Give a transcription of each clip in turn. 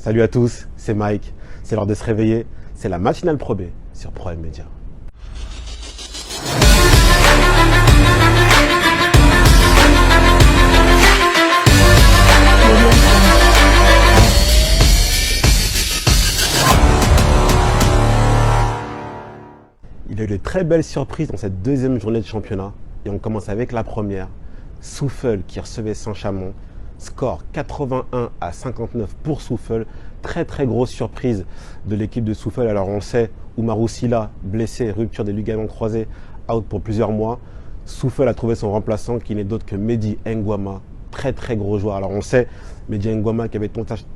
Salut à tous, c'est Mike. C'est l'heure de se réveiller. C'est la matinale Pro B sur Pro Media. Il y a eu de très belles surprises dans cette deuxième journée de championnat. Et on commence avec la première. Souffle qui recevait Saint-Chamond. Score 81-59 pour Souffle. Très grosse surprise de l'équipe de Souffle. Alors on sait, Oumarou Sylla, blessé, rupture des ligaments croisés, out pour plusieurs mois. Souffle a trouvé son remplaçant qui n'est d'autre que Mehdi Nguama. Très gros joueur. Alors on sait, Mehdi Nguama qui avait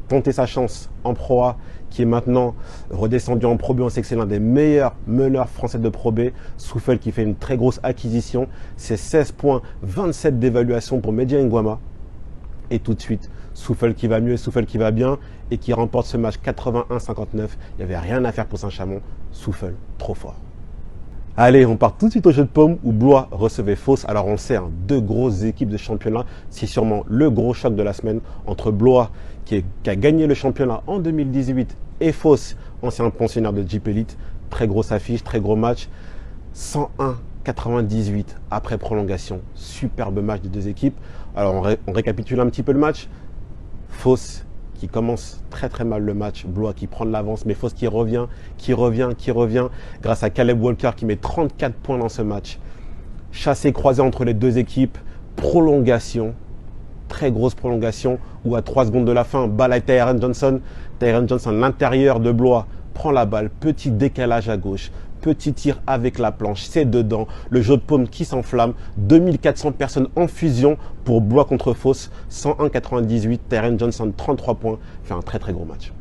tenté sa chance en Pro A, qui est maintenant redescendu en Pro B. On sait que c'est l'un des meilleurs meneurs français de Pro B. Souffle qui fait une très grosse acquisition. C'est 16 points, 27 d'évaluation pour Mehdi Nguama. Et tout de suite, Souffle qui va mieux, Souffle qui va bien et qui remporte ce match 81-59. Il n'y avait rien à faire pour Saint-Chamond. Souffle, trop fort. Allez, on part tout de suite au jeu de paume où Blois recevait Fos. Alors on sait, deux grosses équipes de championnat. C'est sûrement le gros choc de la semaine entre Blois qui a gagné le championnat en 2018 et Fos, ancien pensionnaire de Jeep Elite. Très grosse affiche, très gros match. 101-98 après prolongation. Superbe match des deux équipes. Alors on récapitule un petit peu le match. Fos qui commence très mal le match, Blois qui prend de l'avance, mais Fos qui revient grâce à Caleb Walker qui met 34 points dans ce match. Chassé croisé entre les deux équipes, prolongation, très grosse prolongation, où à 3 secondes de la fin, balle à Tyron Johnson, l'intérieur de Blois, prend la balle, petit décalage à gauche, petit tir avec la planche, c'est dedans, le jeu de paume qui s'enflamme, 2400 personnes en fusion pour Blois contre Fos, 101-98, Tyron Johnson 33 points, fait un très gros match.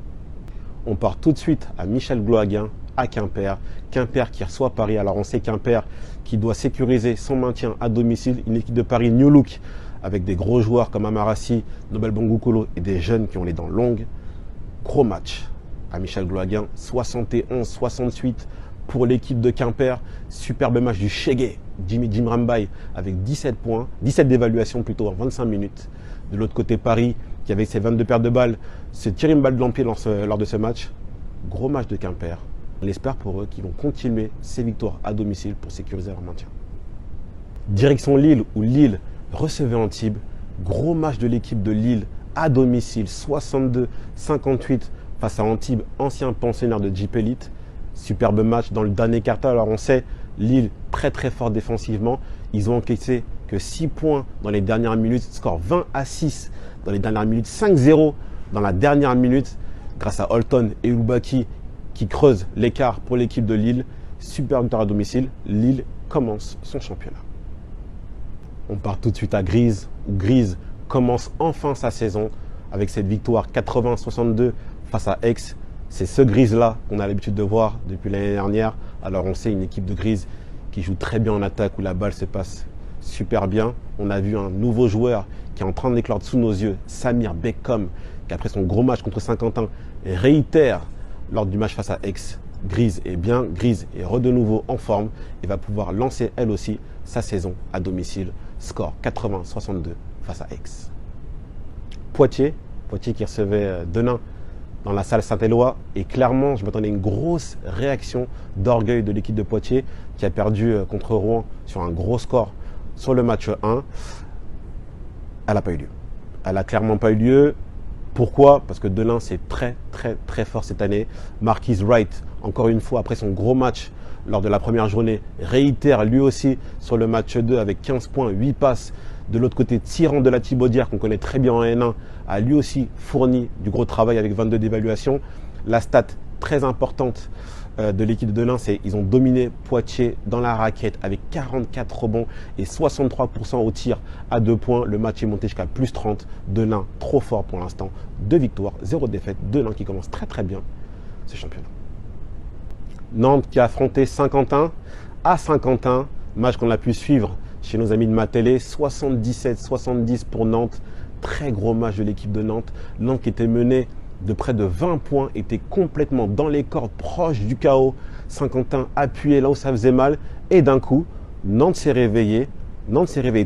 On part tout de suite à Michel Glohaguin, à Quimper qui reçoit Paris. Alors on sait Quimper qui doit sécuriser son maintien à domicile, une équipe de Paris New Look avec des gros joueurs comme Amarassi, Nobel Bangukolo et des jeunes qui ont les dents longues. Gros match à Michel Glohaguin, 71-68 pour l'équipe de Quimper. Superbe match du Chegué, Jim Rambaye avec 17 points, 17 d'évaluation plutôt en 25 minutes. De l'autre côté, Paris qui avec ses 22 paires de balles se tire une balle dans le pied lors de ce match. Gros match de Quimper. On espère pour eux qu'ils vont continuer ces victoires à domicile pour sécuriser leur maintien. Direction Lille où Lille recevait Antibes. Gros match de l'équipe de Lille à domicile, 62-58 face à Antibes, ancien pensionnaire de Jeep Elite. Superbe match dans le dernier quart-temps. Alors on sait, Lille très fort défensivement. Ils ont encaissé que 6 points dans les dernières minutes. Score 20-6 dans les dernières minutes. 5-0 dans la dernière minute grâce à Holton et Loubaki qui creusent l'écart pour l'équipe de Lille. Super victoire à domicile. Lille commence son championnat. On part tout de suite à Grise où Grise commence enfin sa saison avec cette victoire 80-62 face à Aix. C'est ce Grise-là qu'on a l'habitude de voir depuis l'année dernière. Alors on sait une équipe de Grise qui joue très bien en attaque, où la balle se passe super bien. On a vu un nouveau joueur qui est en train d'éclore sous nos yeux, Samir Beckham, qui après son gros match contre Saint-Quentin réitère lors du match face à Aix. Grise est bien, Grise est de nouveau en forme et va pouvoir lancer elle aussi sa saison à domicile. Score 80-62 face à Aix. Poitiers qui recevait Denain dans la salle Saint-Éloi, et clairement je m'attendais à une grosse réaction d'orgueil de l'équipe de Poitiers qui a perdu contre Rouen sur un gros score sur le match 1. Elle n'a pas eu lieu. Elle n'a clairement pas eu lieu. Pourquoi? Parce que Denain c'est très fort cette année. Marquise Wright, encore une fois après son gros match lors de la première journée, réitère lui aussi sur le match 2 avec 15 points, 8 passes. De l'autre côté, Tyran de la Thibaudière, qu'on connaît très bien en N1, a lui aussi fourni du gros travail avec 22 d'évaluation. La stat très importante de l'équipe de Denain, c'est qu'ils ont dominé Poitiers dans la raquette avec 44 rebonds et 63% au tir à 2 points. Le match est monté jusqu'à plus 30. Denain, trop fort pour l'instant. 2 victoires, 0 défaite. Denain qui commence très bien ce championnat. Nantes qui a affronté Saint-Quentin. À Saint-Quentin, match qu'on a pu suivre chez nos amis de ma télé, 77-70 pour Nantes. Très gros match de l'équipe de Nantes. Nantes qui était menée de près de 20 points, était complètement dans les cordes, proche du chaos. Saint-Quentin appuyé là où ça faisait mal. Et d'un coup, Nantes s'est réveillé.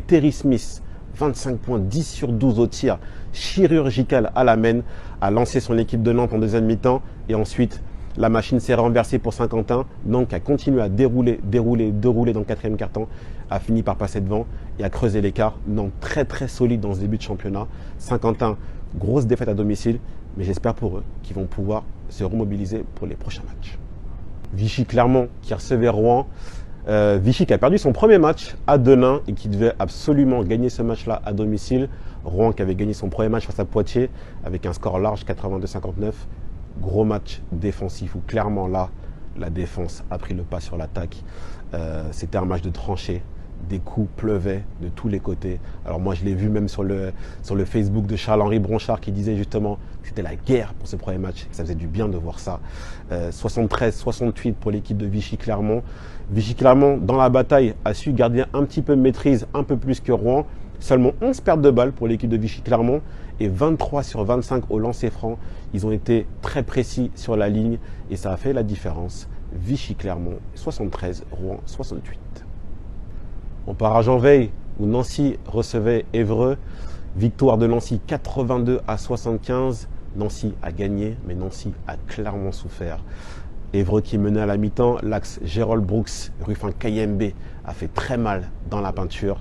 Terry Smith, 25 points, 10 sur 12 au tir, chirurgical à la main, a lancé son équipe de Nantes en deuxième mi-temps. Et ensuite, la machine s'est renversée pour Saint-Quentin. Nantes a continué à dérouler dans le quatrième quart-temps, a fini par passer devant et a creusé l'écart. Nantes très très solide dans ce début de championnat. Saint-Quentin, grosse défaite à domicile, mais j'espère pour eux qu'ils vont pouvoir se remobiliser pour les prochains matchs. Vichy-Clermont qui recevait Rouen. Vichy qui a perdu son premier match à Denain et qui devait absolument gagner ce match-là à domicile. Rouen qui avait gagné son premier match face à Poitiers avec un score large 82-59. Gros match défensif où clairement là, la défense a pris le pas sur l'attaque. C'était un match de tranchée. Des coups pleuvaient de tous les côtés. Alors moi, je l'ai vu même sur le Facebook de Charles-Henri Bronchard qui disait justement que c'était la guerre pour ce premier match. Ça faisait du bien de voir ça. 73-68 pour l'équipe de Vichy-Clermont. Vichy-Clermont, dans la bataille, a su garder un petit peu de maîtrise, un peu plus que Rouen. Seulement 11 pertes de balles pour l'équipe de Vichy-Clermont et 23 sur 25 au lancer franc. Ils ont été très précis sur la ligne et ça a fait la différence. Vichy-Clermont 73, Rouen 68. On part à Janveil où Nancy recevait Évreux. Victoire de Nancy 82-75. Nancy a gagné, mais Nancy a clairement souffert. Évreux qui menait à la mi-temps. L'axe Gérald Brooks, Ruffin Kayembe a fait très mal dans la peinture.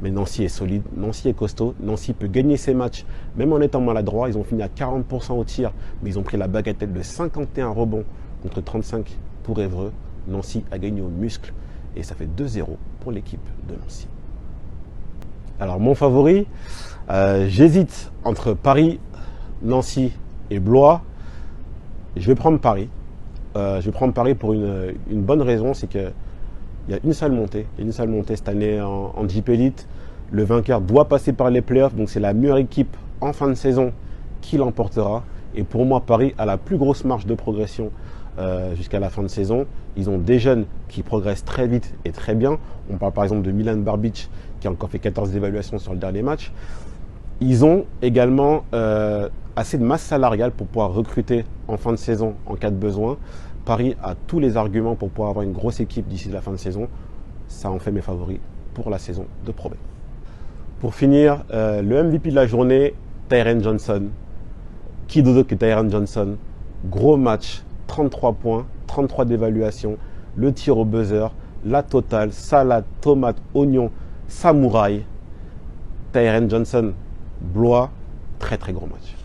Mais Nancy est solide, Nancy est costaud, Nancy peut gagner ses matchs même en étant maladroit. Ils ont fini à 40% au tir, mais ils ont pris la bagatelle de 51 rebonds contre 35 pour Évreux. Nancy a gagné au muscle et ça fait 2-0 pour l'équipe de Nancy. Alors mon favori, j'hésite entre Paris, Nancy et Blois. Je vais prendre Paris. Je vais prendre Paris pour une bonne raison, c'est que il y a une seule montée. Il y a une seule montée cette année en Jeep Elite. Le vainqueur doit passer par les playoffs. Donc c'est la meilleure équipe en fin de saison qui l'emportera. Et pour moi, Paris a la plus grosse marge de progression jusqu'à la fin de saison. Ils ont des jeunes qui progressent très vite et très bien. On parle par exemple de Milan Barbic qui a encore fait 14 évaluations sur le dernier match. Ils ont également assez de masse salariale pour pouvoir recruter en fin de saison en cas de besoin. Paris a tous les arguments pour pouvoir avoir une grosse équipe d'ici la fin de saison. Ça en fait mes favoris pour la saison de Pro B. Pour finir, le MVP de la journée, Tyren Johnson. Qui d'autre que Tyren Johnson? Gros match, 33 points, 33 d'évaluation, le tir au buzzer, la totale, salade, tomate, oignon, samouraï. Tyren Johnson, Blois, très très gros match.